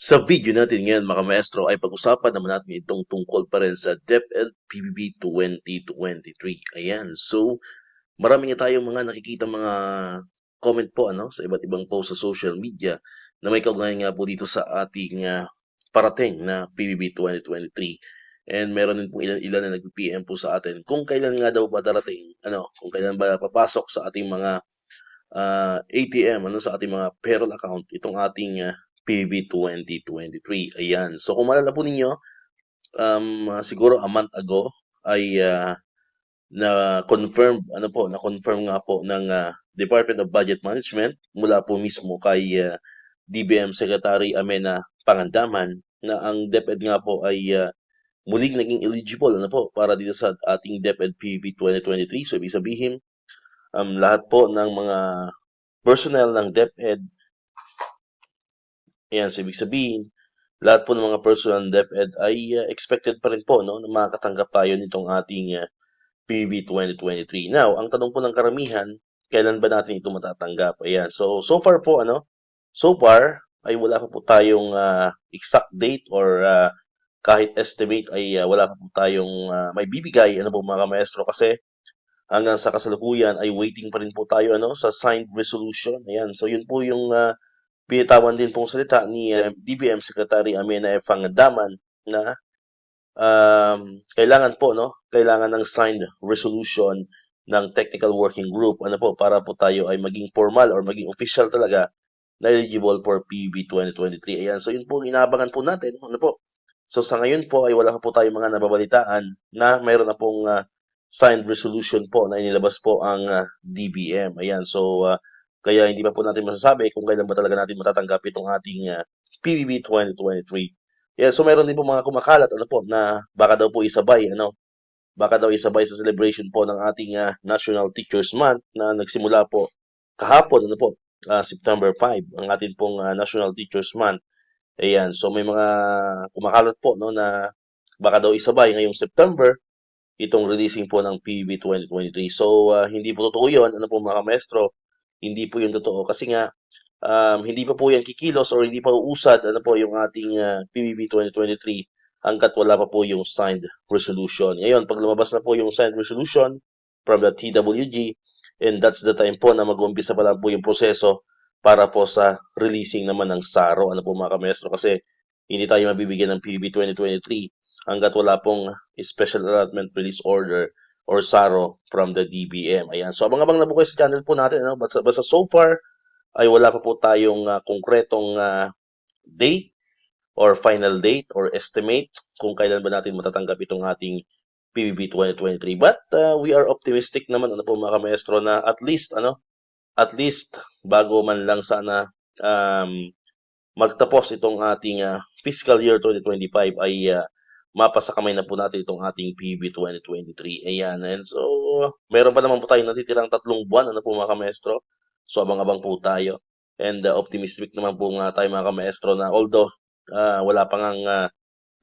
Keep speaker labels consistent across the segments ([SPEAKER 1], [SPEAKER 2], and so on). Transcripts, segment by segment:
[SPEAKER 1] Sa video natin ngayon mga maestro ay pag-usapan naman natin itong tungkol pa rin sa DepEd PBB 2023. Ayan, so marami nga tayong mga nakikita mga comment po sa iba't ibang post sa social media na may kaugnayan nga po dito sa ating parating na PBB 2023. And meron din po ilan na nag-PM po sa atin kung kailan nga daw ba darating, kung kailan ba papasok sa ating mga ATM, sa ating mga payroll account, itong ating PBB 2023. Ayan. So kung maalala po ninyo, siguro a month ago ay na-confirm nga po ng Department of Budget Management mula po mismo kay DBM Secretary Amena Pangandaman na ang DepEd nga po ay muling naging eligible para dito sa ating DepEd PBB 2023. So ibig sabihin, lahat po ng mga personnel ng DepEd, ayan, so ibig sabihin, lahat po ng mga personnel ng DepEd ay expected pa rin po na makakatanggap tayo nitong ating PBB 2023. Now, ang tanong po ng karamihan, kailan ba natin ito matatanggap? Ayan, so far po, so far ay wala pa po tayong exact date or kahit estimate ay wala pa po tayong may bibigay po mga maestro kasi hanggang sa kasalukuyan ay waiting pa rin po tayo sa signed resolution. Ayan, so yun po yung binitawan din pong salita ni DBM Secretary Amena F. Pangandaman na kailangan ng signed resolution ng technical working group para po tayo ay maging formal or maging official talaga na eligible for PBB 2023. Ayan, so yun po ang inaabangan po natin. So sa ngayon po ay wala pa po tayong mga nababalitaan na mayroon na pong signed resolution po na inilabas po ang DBM. Ayan, so kaya hindi pa po natin masasabi kung kailan ba talaga natin matatanggap itong ating PBB 2023. Yeah, so meron din po mga kumakalat na baka daw po isabay sa celebration po ng ating National Teachers Month na nagsimula po kahapon September 5 ang ating pong National Teachers Month. Ayan, so may mga kumakalat po na baka daw isabay ngayong September itong releasing po ng PBB 2023. So hindi po totoo 'yon, po mga maestro, hindi po 'yun totoo kasi nga hindi pa po yan kikilos or hindi pa uusad yung ating PBB 2023 hanggat wala pa po yung signed resolution. Ngayon, pag lumabas na po yung signed resolution from the TWG, and that's the time po na mag-uumpisa pa lang po yung proseso para po sa releasing naman ng SARO, po mga kamestro, kasi hindi tayo mabibigyan ng PBB 2023 hanggat wala pong Special Allotment Release Order or SARO from the DBM. Ayan. So, abang-abang na po kayo sa channel po natin. Basta so far, ay wala pa po tayong konkretong date or final date or estimate kung kailan ba natin matatanggap itong ating PBB 2023. But we are optimistic naman po mga maestro na at least bago man lang sana magtapos itong ating fiscal year 2025 ay mapasa kamay na po natin itong ating PBB 2023. Ayan. And so, meron pa naman po tayong natitirang 3 buwan po mga maestro. So, abang-abang po tayo. And optimistic naman po nga tayo mga kamaestro na although wala pa ngang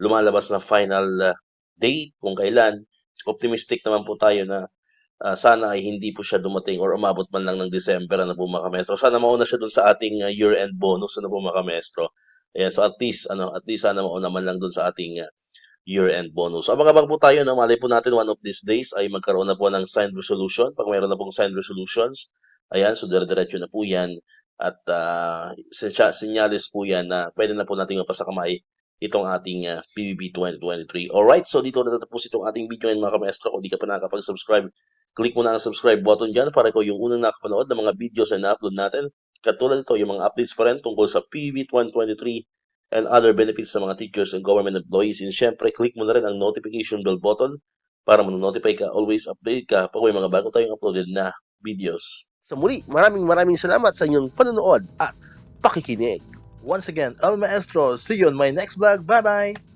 [SPEAKER 1] lumalabas na final date kung kailan, optimistic naman po tayo na sana ay hindi po siya dumating or umabot man lang ng December po mga kamaestro. Sana mauna siya dun sa ating year-end bonus po mga kamaestro. Ayan, so at least sana mauna man lang dun sa ating year-end bonus. So, abang-abang po tayo, malay po natin one of these days ay magkaroon na po ng signed resolution. Pag mayroon na pong signed resolutions, ayan, so dire-diretso na po yan. At sinyalis po yan na pwede na po natin mapasakamay itong ating PBB 2023. Alright, so dito na natapos itong ating video ngayon mga kamaestro. Kung di ka pa nakakapag-subscribe, click mo na ang subscribe button dyan para ikaw yung unang nakapanood ng mga videos na na-upload natin. Katulad ito, yung mga updates pa rin tungkol sa PBB 2023 and other benefits sa mga teachers and government employees. And syempre, click mo na rin ang notification bell button para ma-notify ka, always update ka pag may mga bago tayong uploaded na videos. Sa muli, maraming salamat sa inyong panonood at pakikinig. Once again, El Maestro, see you on my next vlog. Bye-bye!